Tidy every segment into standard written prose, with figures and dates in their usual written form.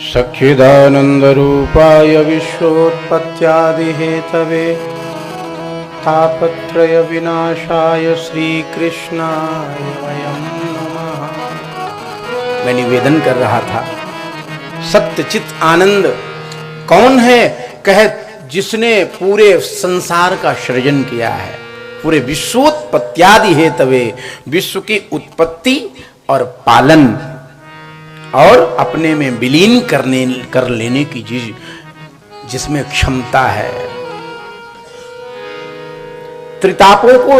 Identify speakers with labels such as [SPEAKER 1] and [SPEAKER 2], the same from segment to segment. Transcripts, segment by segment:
[SPEAKER 1] सच्चिदानन्दरूपाय विश्वोत्पत्त्यादिहेतवे तापत्रय विनाशाय श्रीकृष्णाय वयं नमः। मैं निवेदन कर रहा था, सत्य चित आनंद कौन है? कह जिसने पूरे संसार का सृजन किया है, पूरे विश्वोत्पत्त्यादि हेतवे, विश्व की उत्पत्ति और पालन और अपने में विलीन कर लेने की चीज जिसमें क्षमता है। त्रितापों को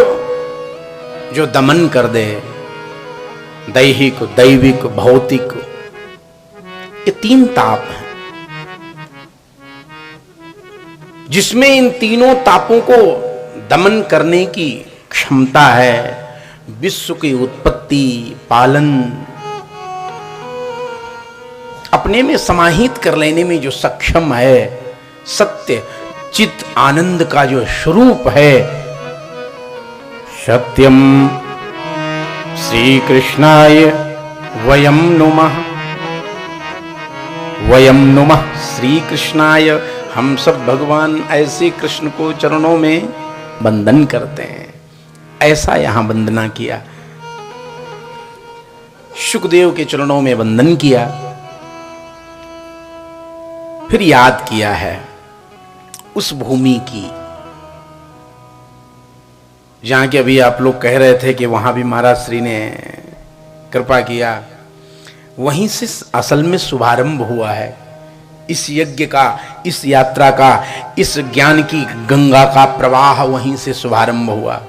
[SPEAKER 1] जो दमन कर दे, दैहिक, दैविक, भौतिक, ये तीन ताप हैं, जिसमें इन तीनों तापों को दमन करने की क्षमता है। विश्व की उत्पत्ति, पालन, अपने में समाहित कर लेने में जो सक्षम है, सत्य चित आनंद का जो स्वरूप है। सत्यम श्री कृष्णाय वयम नुमः, वयम नुमः श्री कृष्णाय। हम सब भगवान ऐसे कृष्ण को चरणों में वंदन करते हैं। ऐसा यहां वंदना किया, शुकदेव के चरणों में वंदन किया, फिर याद किया है उस भूमि की जहां के अभी आप लोग कह रहे थे कि वहां भी महाराज श्री ने कृपा किया। वहीं से असल में शुभारंभ हुआ है इस यज्ञ का, इस यात्रा का, इस ज्ञान की गंगा का प्रवाह वहीं से शुभारंभ हुआ।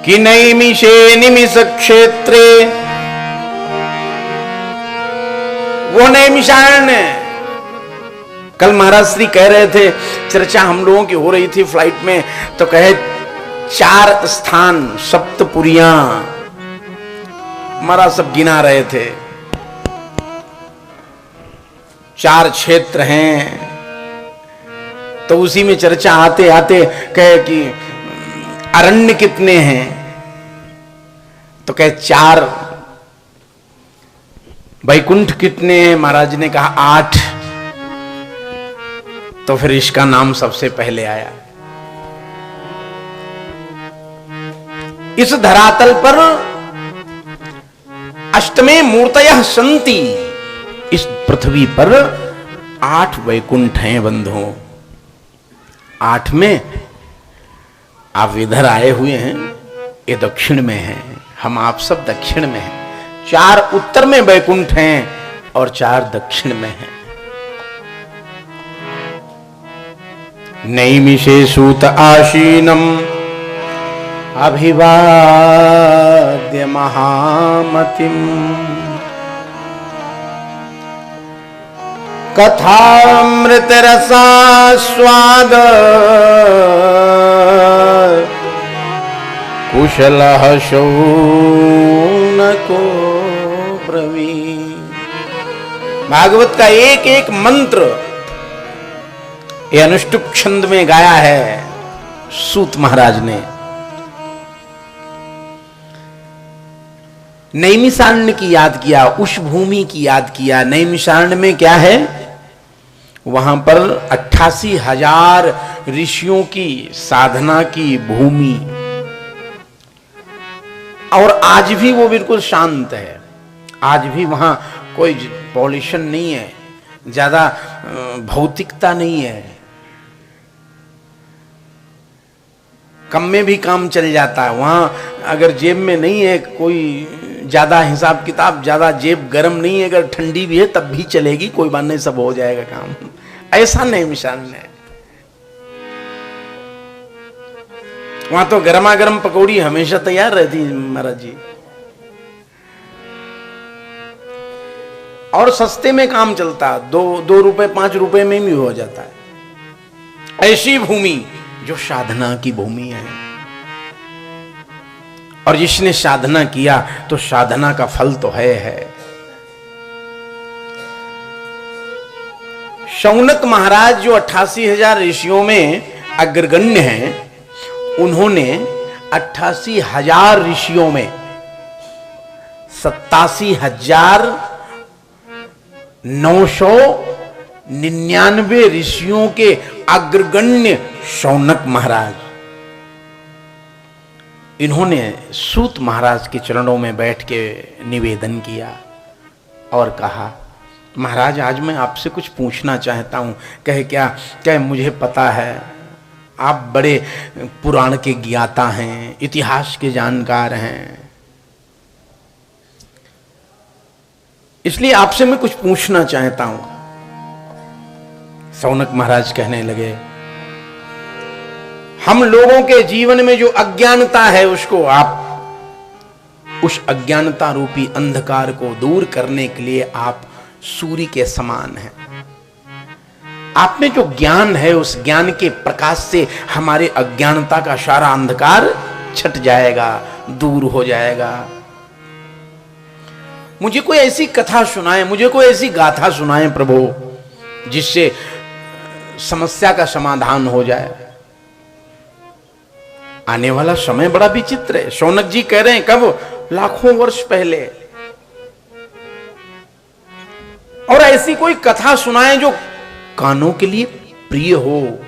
[SPEAKER 1] कि नैमिषे निमिष क्षेत्रे, वो नैमिषारण्य। कल महाराज श्री कह रहे थे, चर्चा हम लोगों की हो रही थी फ्लाइट में, तो कहे 4 स्थान सप्तपुरियां महाराज सब गिना रहे थे। 4 क्षेत्र हैं। तो उसी में चर्चा आते आते कहे कि अरण्य कितने हैं, तो कहे 4। वैकुंठ कितने हैं, महाराज ने कहा 8। तो फिर इसका नाम सबसे पहले आया। इस धरातल पर अष्टमे मूर्तयः सन्ति। इस पृथ्वी पर 8 वैकुंठ हैं बंधुओं। 8 में आप इधर आए हुए हैं, ये दक्षिण में हैं, हम आप सब दक्षिण में हैं। 4 उत्तर में वैकुंठ हैं और 4 दक्षिण में हैं। नैमिषे सूत आशीनम अभिवाद्य महामतिम, कथामृत रसास्वाद कुशलः शौनको ब्रवीण। भागवत का एक एक मंत्र ये अनुष्टुप छंद में गाया है सूत महाराज ने। नैमिषारण्य की याद किया, उस भूमि की याद किया। नैमिषारण्य में क्या है? वहां पर 88,000 ऋषियों की साधना की भूमि, और आज भी वो बिल्कुल शांत है। आज भी वहां कोई पॉल्यूशन नहीं है, ज्यादा भौतिकता नहीं है, कम में भी काम चल जाता है। वहां अगर जेब में नहीं है कोई ज्यादा हिसाब किताब, ज्यादा जेब गर्म नहीं है, अगर ठंडी भी है तब भी चलेगी, कोई बात नहीं, सब हो जाएगा काम। ऐसा नैमिषारण्य है। वहां तो गर्मा गर्म पकौड़ी हमेशा तैयार रहती महाराज जी, और सस्ते में काम चलता है। 2 रुपए 5 रुपए में भी हो जाता है। ऐसी भूमि जो साधना की भूमि है, और जिसने साधना किया तो साधना का फल तो है। शौनक महाराज जो 88,000 ऋषियों में अग्रगण्य हैं, उन्होंने 88,000 ऋषियों में 87,999 ऋषियों के अग्रगण्य शौनक महाराज, इन्होंने सूत महाराज के चरणों में बैठ के निवेदन किया और कहा, महाराज आज मैं आपसे कुछ पूछना चाहता हूं। कहे क्या? कहे मुझे पता है आप बड़े पुराण के ज्ञाता हैं, इतिहास के जानकार हैं, इसलिए आपसे मैं कुछ पूछना चाहता हूं। शौनक महाराज कहने लगे, हम लोगों के जीवन में जो अज्ञानता है उसको आप, उस अज्ञानता रूपी अंधकार को दूर करने के लिए आप सूर्य के समान हैं। आप में जो ज्ञान है उस ज्ञान के प्रकाश से हमारे अज्ञानता का सारा अंधकार छट जाएगा, दूर हो जाएगा। मुझे कोई ऐसी कथा सुनाए, मुझे कोई ऐसी गाथा सुनाए प्रभु, जिससे समस्या का समाधान हो जाए। आने वाला समय बड़ा विचित्र है। शौनक जी कह रहे हैं, कब? लाखों वर्ष पहले। और ऐसी कोई कथा सुनाए जो कानों के लिए प्रिय हो।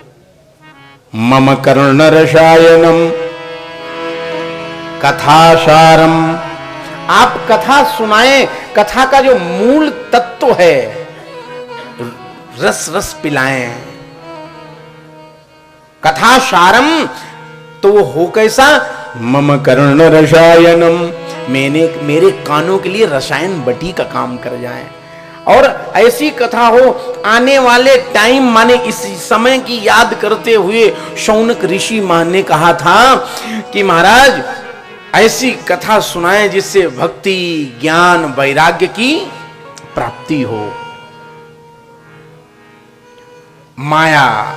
[SPEAKER 1] मम कर्ण रसायनम कथासारम, आप कथा सुनाए, कथा का जो मूल तत्व है रस रस पिलाएं। कथासारम तो वो हो कैसा? मम कर्ण रसायनम, मेरे कानों के लिए रसायन बटी का काम कर जाए। और ऐसी कथा हो आने वाले टाइम, माने इस समय की याद करते हुए शौनक ऋषि मान ने कहा था कि महाराज ऐसी कथा सुनाएं जिससे भक्ति, ज्ञान, वैराग्य की प्राप्ति हो। माया,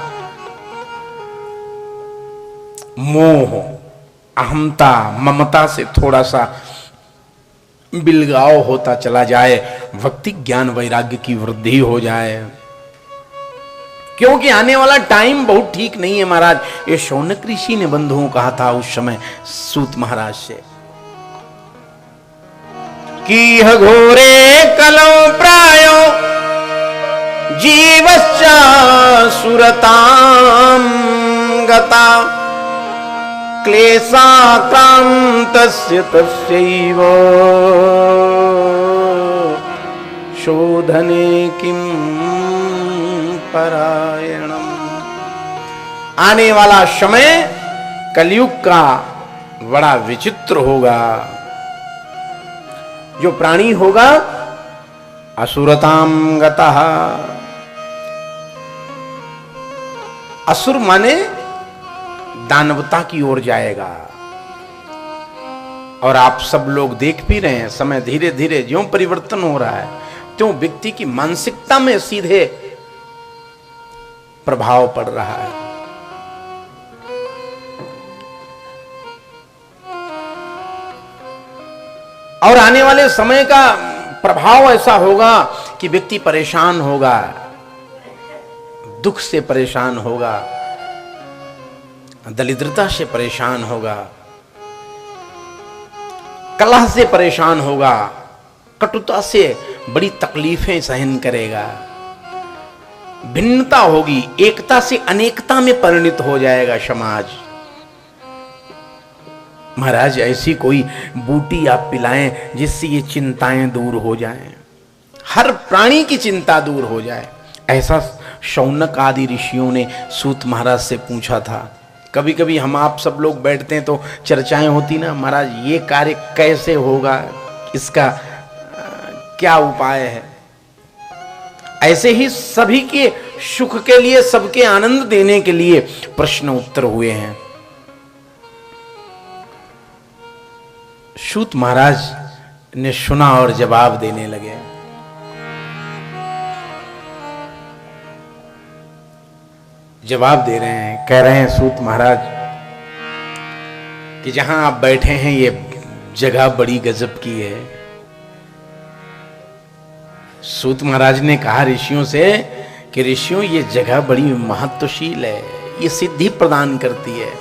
[SPEAKER 1] मोह, अहंता, ममता से थोड़ा सा बिलगाव होता चला जाए, भक्ति, ज्ञान, वैराग्य की वृद्धि हो जाए। क्योंकि आने वाला टाइम बहुत ठीक नहीं है महाराज। ये शौनक ऋषि ने बंधुओं कहा था उस समय सूत महाराज से कि घोरे कलौ प्रायो जीवश्च सुरतां गता क्लेशाक्रान्तस्य तस्यैव शोधने किं परायणम। आने वाला समय कलयुग का बड़ा विचित्र होगा। जो प्राणी होगा असुरताम गतः, असुर माने दानवता की ओर जाएगा। और आप सब लोग देख भी रहे हैं, समय धीरे धीरे ज्यों परिवर्तन हो रहा है त्यों व्यक्ति की मानसिकता में सीधे प्रभाव पड़ रहा है। और आने वाले समय का प्रभाव ऐसा होगा कि व्यक्ति परेशान होगा, दुख से परेशान होगा, दरिद्रता से परेशान होगा, कलह से परेशान होगा, कटुता से बड़ी तकलीफें सहन करेगा, भिन्नता होगी, एकता से अनेकता में परिणित हो जाएगा समाज। महाराज ऐसी कोई बूटी आप पिलाएं जिससे ये चिंताएं दूर हो जाएं, हर प्राणी की चिंता दूर हो जाए। ऐसा शौनक आदि ऋषियों ने सूत महाराज से पूछा था। कभी कभी हम आप सब लोग बैठते हैं तो चर्चाएं होती ना, महाराज ये कार्य कैसे होगा, इसका क्या उपाय है। ऐसे ही सभी के सुख के लिए, सबके आनंद देने के लिए प्रश्न उत्तर हुए हैं। सूत महाराज ने सुना और जवाब देने लगे। जवाब दे रहे हैं, कह रहे हैं सूत महाराज कि जहां आप बैठे हैं ये जगह बड़ी गजब की है। सूत महाराज ने कहा ऋषियों से कि ऋषियों ये जगह बड़ी महत्वशील है, ये सिद्धि प्रदान करती है।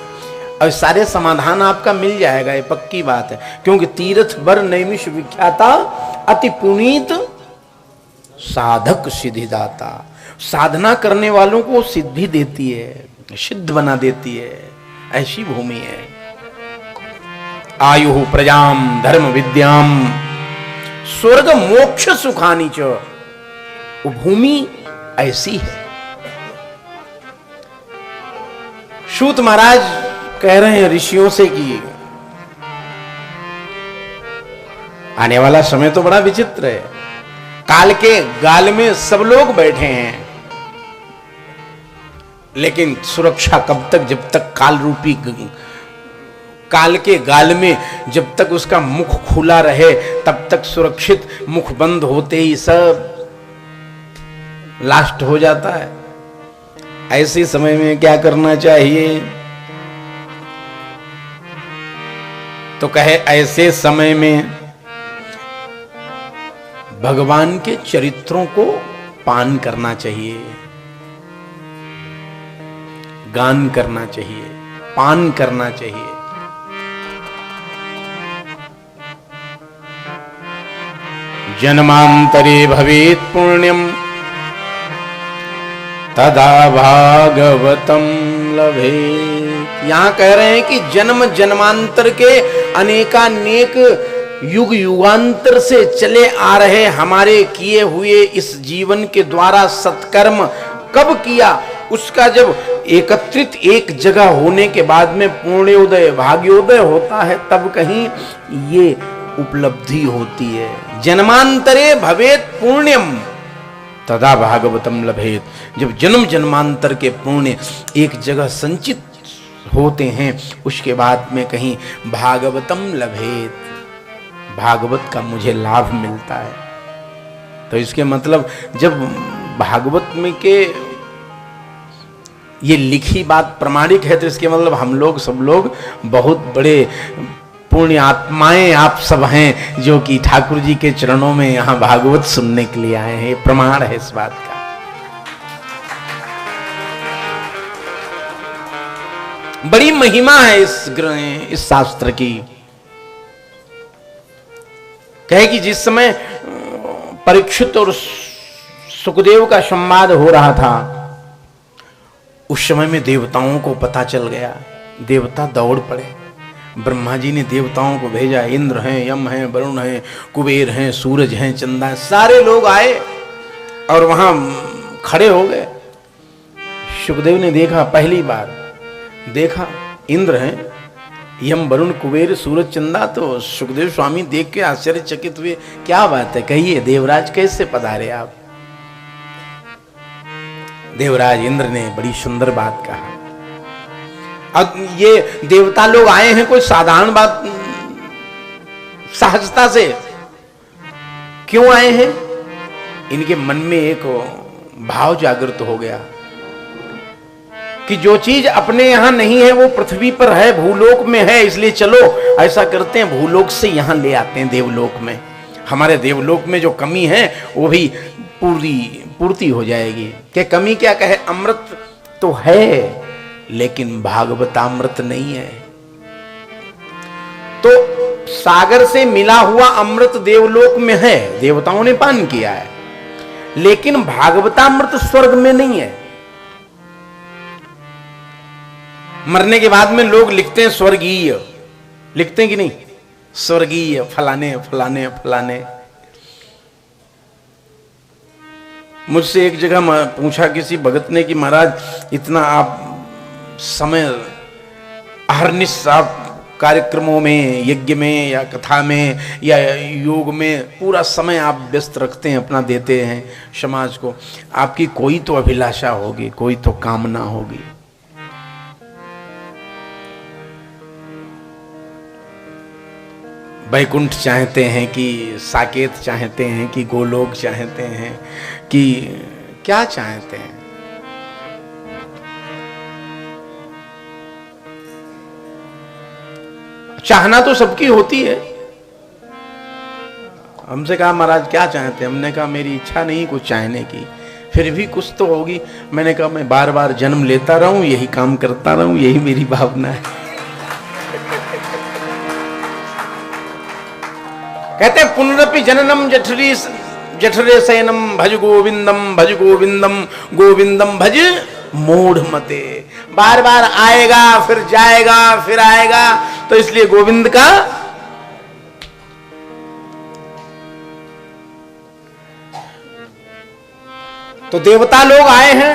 [SPEAKER 1] और सारे समाधान आपका मिल जाएगा, ये पक्की बात है। क्योंकि तीर्थ बर नैमिष विख्याता अति पुनीत साधक सिद्धिदाता, साधना करने वालों को सिद्धि देती है, सिद्ध बना देती है, ऐसी भूमि है। आयु प्रजाम धर्म विद्याम स्वर्ग मोक्ष सुखानी च, वो भूमि ऐसी है। सूत महाराज कह रहे हैं ऋषियों से कि आने वाला समय तो बड़ा विचित्र है, काल के गाल में सब लोग बैठे हैं, लेकिन सुरक्षा कब तक, जब तक काल रूपी काल के गाल में जब तक उसका मुख खुला रहे तब तक सुरक्षित, मुख बंद होते ही सब लास्ट हो जाता है। ऐसे समय में क्या करना चाहिए? तो कहे ऐसे समय में भगवान के चरित्रों को पान करना चाहिए, गान करना चाहिए, पान करना चाहिए। जन्मांतरे भवेत पुण्यम तदा भागवतम लभेत। यहां कह रहे हैं कि जन्म जन्मांतर के अनेकानेक युग युगांतर से चले आ रहे हमारे किए हुए इस जीवन के द्वारा सत्कर्म कब किया, उसका जब एकत्रित एक जगह होने के बाद में पुण्योदय भाग्योदय होता है, तब कहीं ये उपलब्धि होती है। जन्मांतरे भवेत पुण्यम तदा भागवतम लभेत। जब जन्म जन्मांतर के पुण्य एक जगह संचित होते हैं, उसके बाद में कहीं भागवतम लभेत, भागवत का मुझे लाभ मिलता है। तो इसके मतलब जब भागवत में के ये लिखी बात प्रमाणिक है, तो इसके मतलब हम लोग सब लोग बहुत बड़े पुण्य आत्माएं आप सब हैं, जो कि ठाकुर जी के चरणों में यहां भागवत सुनने के लिए आए हैं। ये प्रमाण है इस बात का। बड़ी महिमा है इस शास्त्र की। कहे कि जिस समय परीक्षित और सुखदेव का संवाद हो रहा था, उस समय में देवताओं को पता चल गया, देवता दौड़ पड़े। ब्रह्मा जी ने देवताओं को भेजा, इंद्र हैं, यम हैं, वरुण हैं, कुबेर हैं, सूरज हैं, चंदा हैं, सारे लोग आए और वहां खड़े हो गए। सुखदेव ने देखा, पहली बार देखा इंद्र हैं, यम, वरुण, कुबेर, सूरज, चंदा। तो सुखदेव स्वामी देख के आश्चर्यचकित हुए, क्या बात है, कहिए देवराज कैसे पधारे आप? देवराज इंद्र ने बड़ी सुंदर बात कहा। अब ये देवता लोग आए हैं, कोई साधारण बात, सहजता से क्यों आए हैं? इनके मन में एक भाव जागृत हो गया कि जो चीज अपने यहां नहीं है वो पृथ्वी पर है, भूलोक में है, इसलिए चलो ऐसा करते हैं, भूलोक से यहां ले आते हैं देवलोक में। हमारे देवलोक में जो कमी है वो भी पूर्ति हो जाएगी। क्या कमी क्या कहे? अमृत तो है लेकिन भागवतामृत नहीं है। तो सागर से मिला हुआ अमृत देवलोक में है, देवताओं ने पान किया है, लेकिन भागवतामृत स्वर्ग में नहीं है। मरने के बाद में लोग लिखते हैं स्वर्गीय, लिखते हैं कि नहीं? स्वर्गीय फलाने फलाने फलाने। मुझसे एक जगह पूछा किसी भगत ने कि महाराज इतना आप समय अहर्निश आप कार्यक्रमों में, यज्ञ में या कथा में या योग में पूरा समय आप व्यस्त रखते हैं, अपना देते हैं समाज को, आपकी कोई तो अभिलाषा होगी, कोई तो कामना होगी। वैकुंठ चाहते हैं कि साकेत चाहते हैं कि गोलोक चाहते हैं कि क्या चाहते हैं? चाहना तो सबकी होती है। हमसे कहा महाराज क्या चाहते हैं? हमने कहा मेरी इच्छा नहीं कुछ चाहने की, फिर भी कुछ तो होगी। मैंने कहा मैं बार बार जन्म लेता रहूं, यही काम करता रहूं, यही मेरी भावना है। कहते पुनरपि जननम जठरी जठरे शयनम भज गोविंदम भज गोविंदम गोविंदम भज मूढ़ मते। बार बार आएगा फिर जाएगा फिर आएगा, तो इसलिए गोविंद का तो देवता लोग आए हैं,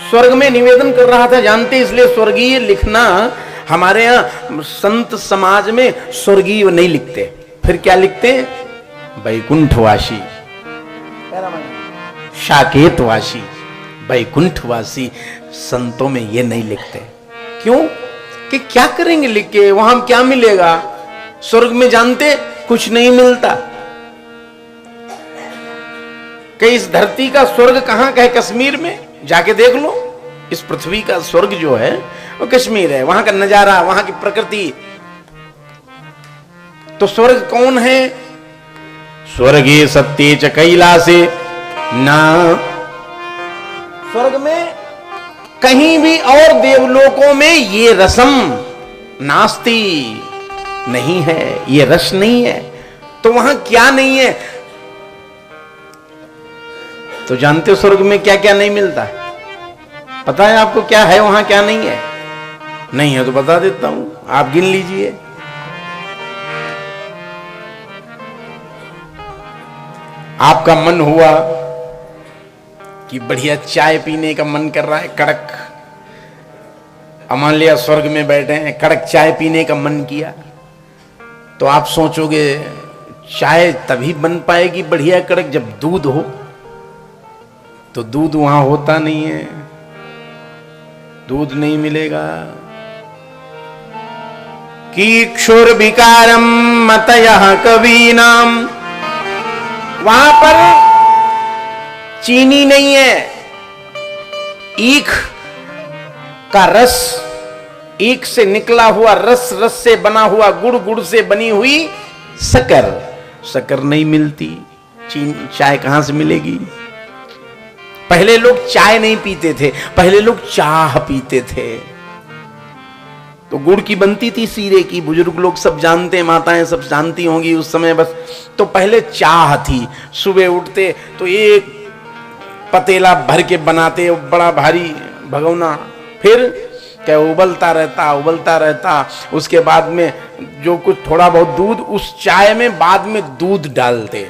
[SPEAKER 1] स्वर्ग में निवेदन कर रहा था, जानते इसलिए स्वर्गीय लिखना हमारे यहां संत समाज में स्वर्गीय नहीं लिखते, फिर क्या लिखते हैं? वैकुंठवासी, साकेतवासी, वैकुंठवासी। संतों में ये नहीं लिखते। क्यों? कि क्या करेंगे लिख के, वहां क्या मिलेगा? स्वर्ग में जानते कुछ नहीं मिलता। कि इस धरती का स्वर्ग कहां का है? कश्मीर में जाके देख लो। इस पृथ्वी का स्वर्ग जो है वो कश्मीर है, वहां का नजारा, वहां की प्रकृति। तो स्वर्ग कौन है? स्वर्गे सत्ये च कैलासे ना। स्वर्ग में कहीं भी और देवलोकों में ये रसम नास्ती नहीं है, ये रस नहीं है। तो वहां क्या नहीं है? तो जानते हो स्वर्ग में क्या क्या नहीं मिलता? पता है आपको क्या है वहां, क्या नहीं है? नहीं है तो बता देता हूं, आप गिन लीजिए। आपका मन हुआ कि बढ़िया चाय पीने का मन कर रहा है, कड़क। मान लिया स्वर्ग में बैठे हैं, कड़क चाय पीने का मन किया, तो आप सोचोगे चाय तभी बन पाएगी बढ़िया कड़क जब दूध हो। तो दूध वहां होता नहीं है, दूध नहीं मिलेगा। कीक्षुर विकारम मतयः कवीनाम, वहां पर चीनी नहीं है, ईख का रस, ईख से निकला हुआ रस, रस से बना हुआ गुड़, गुड़ से बनी हुई शक्कर, शक्कर नहीं मिलती। चाय कहां से मिलेगी? पहले लोग चाय नहीं पीते थे, पहले लोग चाह पीते थे। तो गुड़ की बनती थी सीरे की, बुजुर्ग लोग सब जानते हैं, माताएं सब जानती होंगी उस समय। बस तो पहले चाह थी, सुबह उठते तो एक पतेला भर के बनाते, बड़ा भारी भगोना, फिर क्या उबलता रहता उबलता रहता। उसके बाद में जो कुछ थोड़ा बहुत दूध उस चाय में बाद में दूध डालते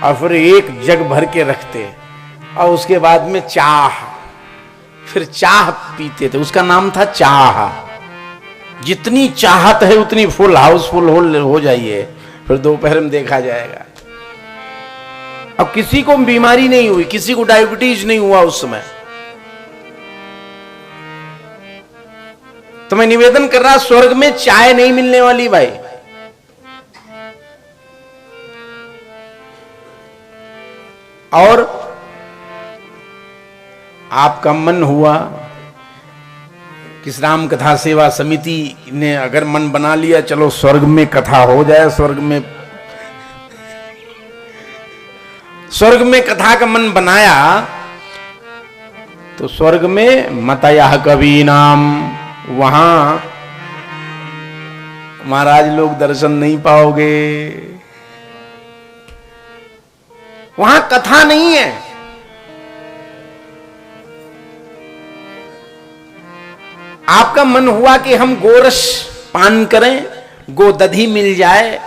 [SPEAKER 1] और फिर एक जग भर के रखते और उसके बाद में चाह, फिर चाह पीते थे, उसका नाम था चाह। जितनी चाहत है उतनी फुल हाउसफुल हो जाइए, फिर दोपहर में देखा जाएगा। अब किसी को बीमारी नहीं हुई, किसी को डायबिटीज नहीं हुआ उस समय। तो मैं निवेदन कर रहा, स्वर्ग में चाय नहीं मिलने वाली भाई। और आपका मन हुआ किस राम कथा सेवा समिति ने अगर मन बना लिया चलो स्वर्ग में कथा हो जाए, स्वर्ग में कथा का मन बनाया, तो स्वर्ग में मतयः कवीनाम, वहां महाराज लोग दर्शन नहीं पाओगे, वहां कथा नहीं है। आपका मन हुआ कि हम गोरस पान करें, गो दधी मिल जाए,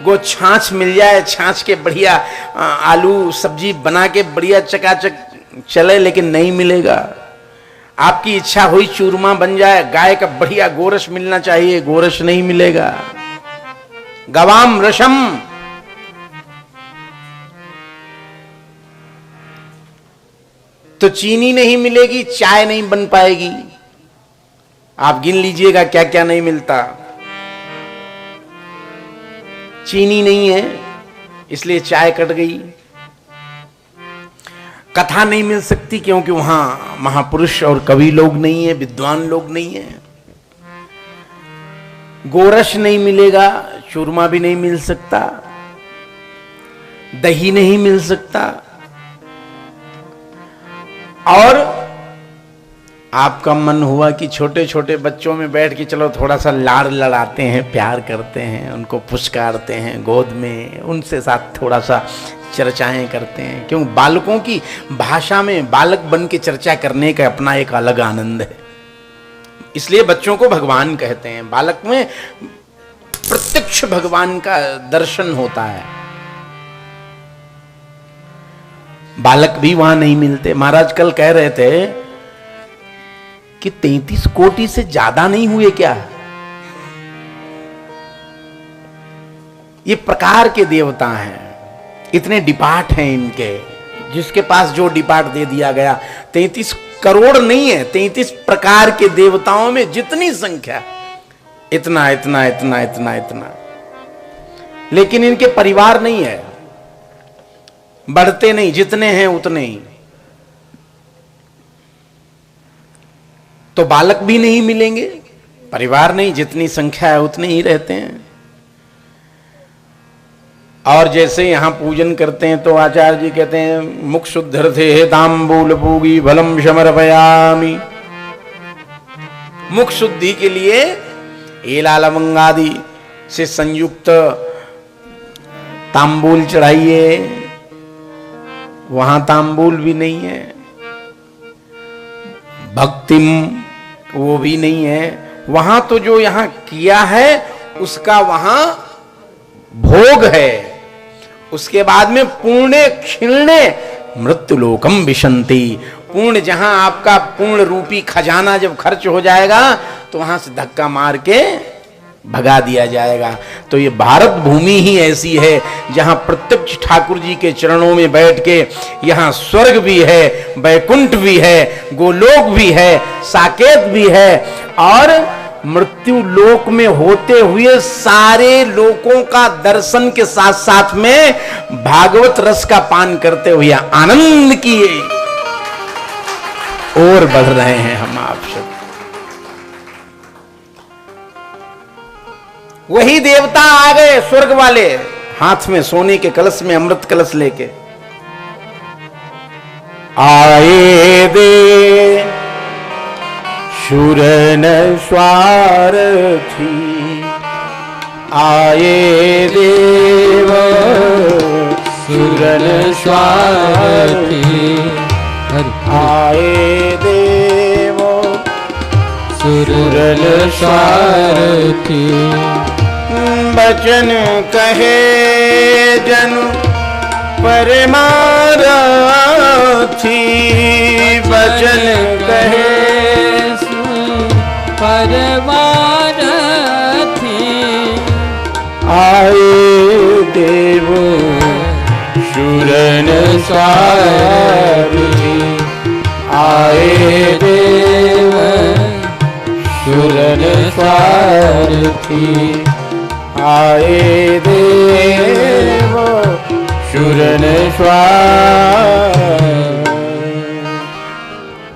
[SPEAKER 1] गो छाछ मिल जाए, छाछ के बढ़िया आलू सब्जी बना के बढ़िया चकाचक चले, लेकिन नहीं मिलेगा। आपकी इच्छा हुई चूरमा बन जाए, गाय का बढ़िया गोरस मिलना चाहिए, गोरस नहीं मिलेगा। गवाम रसम, तो चीनी नहीं मिलेगी, चाय नहीं बन पाएगी। आप गिन लीजिएगा क्या क्या नहीं मिलता। चीनी नहीं है इसलिए चाय कट गई। कथा नहीं मिल सकती क्योंकि वहां महापुरुष और कवि लोग नहीं है, विद्वान लोग नहीं है। गोरस नहीं मिलेगा, चूरमा भी नहीं मिल सकता, दही नहीं मिल सकता, और आपका मन हुआ कि छोटे छोटे बच्चों में बैठ के चलो थोड़ा सा लाड़ लड़ाते हैं, प्यार करते हैं, उनको पुचकारते हैं गोद में, उनसे साथ थोड़ा सा चर्चाएं करते हैं। क्यों? बालकों की भाषा में बालक बन के चर्चा करने का अपना एक अलग आनंद है। इसलिए बच्चों को भगवान कहते हैं। बालक में प्रत्यक्ष भगवान का दर्शन होता है। बालक भी वहां नहीं मिलते। महाराज कल कह रहे थे कि 33 कोटि से ज्यादा नहीं हुए क्या? ये प्रकार के देवता हैं, इतने डिपार्ट हैं इनके, जिसके पास जो डिपार्ट दे दिया गया। 33 करोड़ नहीं है, 33 प्रकार के देवताओं में जितनी संख्या, इतना इतना इतना इतना इतना। लेकिन इनके परिवार नहीं है, बढ़ते नहीं, जितने हैं उतने ही। तो बालक भी नहीं मिलेंगे, परिवार नहीं, जितनी संख्या है उतने ही रहते हैं। और जैसे यहां पूजन करते हैं तो आचार्य जी कहते हैं मुख शुद्धर्थे तांबूल पूगी भलम समर्पयामि। मुख शुद्धि के लिए एला लवंग आदि से संयुक्त तांबूल चढ़ाइए। वहां तांबूल भी नहीं है, भक्तिम वो भी नहीं है। वहां तो जो यहां किया है उसका वहां भोग है। उसके बाद में पुण्य क्षीणे मृत्युलोकम विशंति। पुण्य, जहां आपका पुण्य रूपी खजाना जब खर्च हो जाएगा तो वहां से धक्का मार के भगा दिया जाएगा। तो ये भारत भूमि ही ऐसी है जहां प्रत्यक्ष ठाकुर जी के चरणों में बैठ के यहां स्वर्ग भी है, वैकुंठ भी है, गोलोक भी है, साकेत भी है, और मृत्यु लोक में होते हुए सारे लोकों का दर्शन के साथ साथ में भागवत रस का पान करते हुए आनंद की ओर बढ़ रहे हैं हम आप सब। वही देवता आ गए स्वर्ग वाले, हाथ में सोने के कलश में अमृत कलश लेके आए दे शूरन स्वार्थी। आए देव शूरन स्वार्थी। आए देव शूरन स्वार्थी। बचन कहे जनु परमारथी। बचन कहे
[SPEAKER 2] परमारथी।
[SPEAKER 1] आए देव शूरन स्वार्थी। आए देव शूरन स्वार्थी। आए देव शूरन स्वार्थी।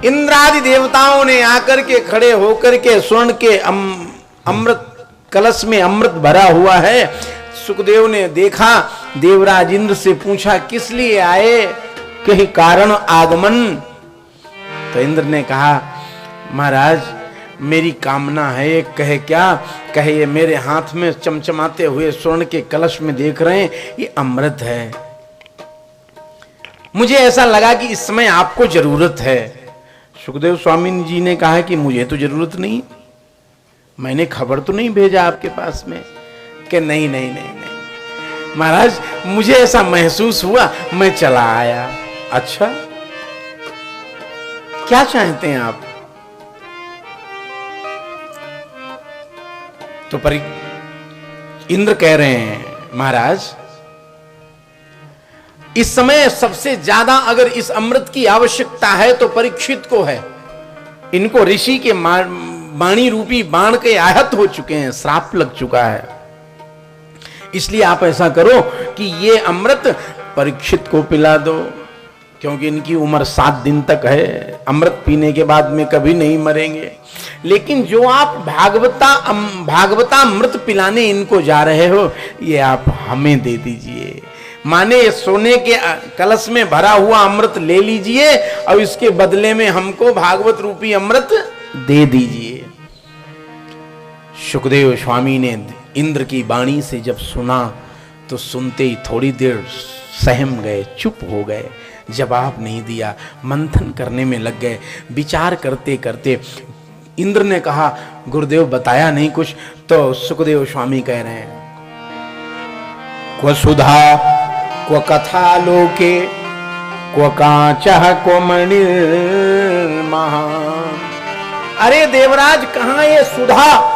[SPEAKER 1] इंद्रादि देवताओं ने आकर के खड़े होकर के स्वर्ण के अमृत कलश में अमृत भरा हुआ है। सुखदेव ने देखा, देवराज इंद्र से पूछा किस लिए आए, कहीं कारण आगमन? तो इंद्र ने कहा महाराज मेरी कामना है। कहे क्या? कहे ये मेरे हाथ में चमचमाते हुए स्वर्ण के कलश में देख रहे हैं, ये अमृत है। मुझे ऐसा लगा कि इस समय आपको जरूरत है। सुखदेव स्वामी जी ने कहा कि मुझे तो जरूरत नहीं, मैंने खबर तो नहीं भेजा आपके पास में। कि नहीं नहीं नहीं नहीं महाराज, मुझे ऐसा महसूस हुआ, मैं चला आया। अच्छा क्या चाहते हैं आप? तो इंद्र कह रहे हैं महाराज इस समय सबसे ज्यादा अगर इस अमृत की आवश्यकता है तो परीक्षित को है। इनको ऋषि के वाणी रूपी बाण के आहत हो चुके हैं, श्राप लग चुका है। इसलिए आप ऐसा करो कि ये अमृत परीक्षित को पिला दो, क्योंकि इनकी उम्र 7 दिन तक है। अमृत पीने के बाद में कभी नहीं मरेंगे। लेकिन जो आप भागवता अमृत पिलाने इनको जा रहे हो, ये आप हमें दे दीजिए। माने सोने के कलश में भरा हुआ अमृत ले लीजिए और इसके बदले में हमको भागवत रूपी अमृत दे दीजिए। सुखदेव स्वामी ने इंद्र की वाणी से जब सुना तो सुनते ही थोड़ी देर सहम गए, चुप हो गए, जवाब नहीं दिया, मंथन करने में लग गए। विचार करते करते इंद्र ने कहा, गुरुदेव बताया नहीं कुछ। तो सुखदेव स्वामी कह रहे हैं, क्व सुधा क्व कथा लोके क्व कांचः क्व मणिर्महा। अरे देवराज, कहां ये सुधा?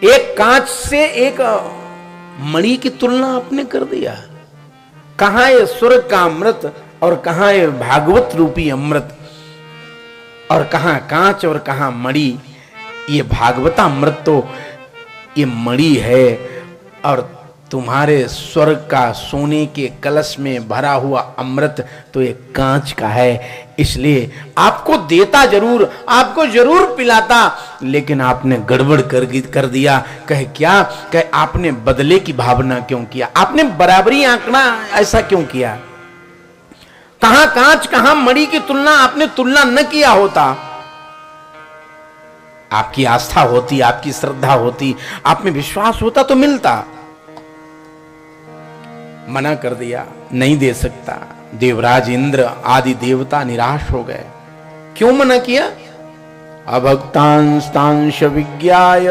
[SPEAKER 1] एक कांच से एक मणि की तुलना आपने कर दिया। कहां ये स्वर्ग का अमृत और कहां ये भागवत रूपी अमृत, और कहां कांच और कहां मणि। ये भागवता अमृत तो ये मणि है और तुम्हारे स्वर्ग का सोने के कलश में भरा हुआ अमृत तो ये कांच का है। इसलिए आपको देता जरूर, आपको जरूर पिलाता, लेकिन आपने गड़बड़ कर दिया। कहे क्या? कहे आपने बदले की भावना क्यों किया? आपने बराबरी आंकड़ा ऐसा क्यों किया? कहां कांच कहां मणि की तुलना आपने तुलना न किया होता। आपकी आस्था होती, आपकी श्रद्धा होती, आप में विश्वास होता तो मिलता। मना कर दिया, नहीं दे सकता। देवराज इंद्र आदि देवता निराश हो गए। क्यों मना किया? अभक्तांस्तांश विज्ञाय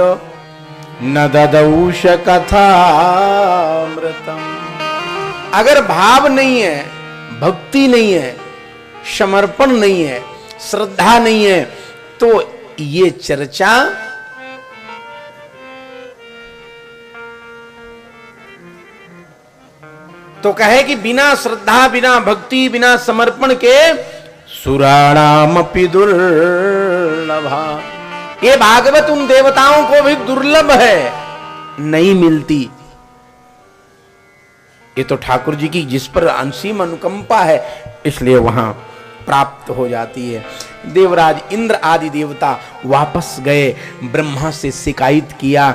[SPEAKER 1] न ददौष कथामृतम। अगर भाव नहीं है, भक्ति नहीं है, समर्पण नहीं है, श्रद्धा नहीं है, तो ये चर्चा तो कहे कि बिना श्रद्धा, बिना भक्ति, बिना समर्पण के सुराणामपि दुर्लभा। ये भागवत उन देवताओं को भी दुर्लभ है, नहीं मिलती। ये तो ठाकुर जी की जिस पर असीम अनुकंपा है, इसलिए वहां प्राप्त हो जाती है। देवराज इंद्र आदि देवता वापस गए, ब्रह्मा से शिकायत किया।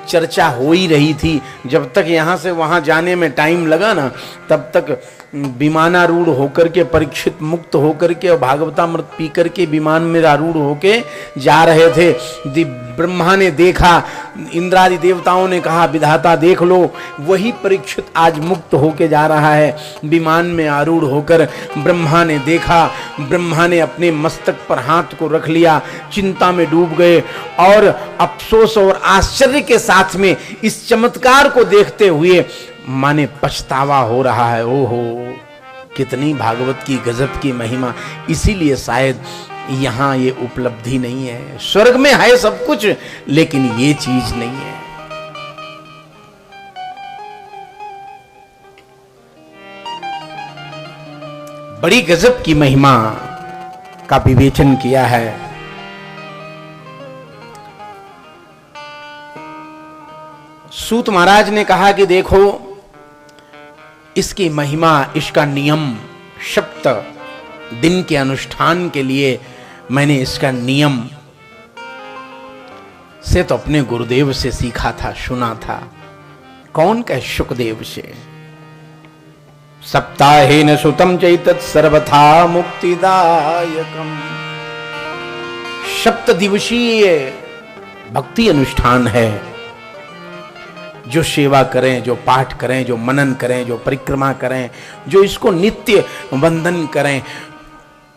[SPEAKER 1] चर्चा हो ही रही थी। जब तक यहाँ से वहाँ जाने में टाइम लगा ना, तब तक विमानारूढ़ होकर के परीक्षित मुक्त होकर के और भागवतामृत पी करके विमान में आरूढ़ होके जा रहे थे। ब्रह्मा ने देखा, इंद्रादि देवताओं ने कहा, विधाता देख लो, वही परीक्षित आज मुक्त होके जा रहा है विमान में आरूढ़ होकर। ब्रह्मा ने देखा, ब्रह्मा ने अपने मस्तक पर हाथ को रख लिया, चिंता में डूब गए और अफसोस और आश्चर्य के साथ में इस चमत्कार को देखते हुए माने पछतावा हो रहा है। ओहो, कितनी भागवत की गजब की महिमा। इसीलिए शायद यहां ये उपलब्धि नहीं है। स्वर्ग में है सब कुछ, लेकिन ये चीज नहीं है। बड़ी गजब की महिमा का विवेचन किया है। सूत महाराज ने कहा कि देखो, इसकी महिमा, इसका नियम, सप्त दिन के अनुष्ठान के लिए मैंने इसका नियम से तो अपने गुरुदेव से सीखा था, सुना था। कौन कहे? सुखदेव से। सप्ताहेन सुतम चैतत सर्वथा मुक्तिदायकम। सप्त दिवसीय भक्ति अनुष्ठान है। जो सेवा करें, जो पाठ करें, जो मनन करें, जो परिक्रमा करें, जो इसको नित्य वंदन करें,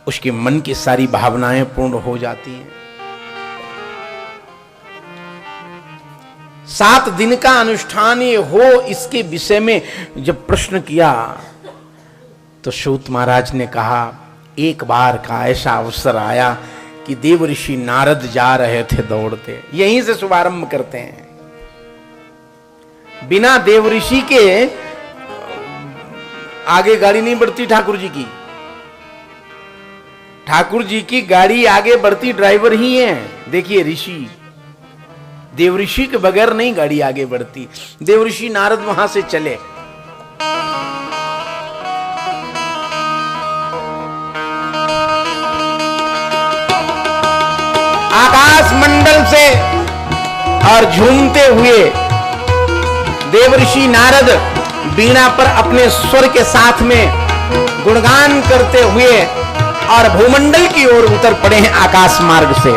[SPEAKER 1] उसके मन की सारी भावनाएं पूर्ण हो जाती हैं। 7 दिन का अनुष्ठान ये हो, इसके विषय में जब प्रश्न किया तो सूत महाराज ने कहा, एक बार का ऐसा अवसर आया कि देव ऋषि नारद जा रहे थे दौड़ते। यहीं से शुभारंभ करते हैं। बिना देव ऋषि के आगे गाड़ी नहीं बढ़ती ठाकुर जी की। ठाकुर जी की गाड़ी आगे बढ़ती ड्राइवर ही है। देखिए, ऋषि, देव ऋषि के बगैर नहीं गाड़ी आगे बढ़ती। देव ऋषि नारद वहां से चले। आकाश मंडल से और झूमते हुए देवऋषि नारद वीणा पर अपने स्वर के साथ में गुणगान करते हुए और भूमंडल की ओर उतर पड़े हैं आकाश मार्ग से,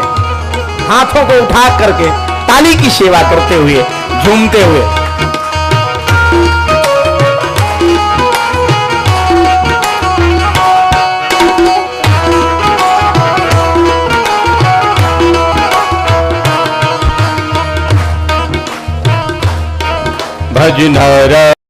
[SPEAKER 1] हाथों को उठा करके ताली की सेवा करते हुए, झूमते हुए। भज नारायण।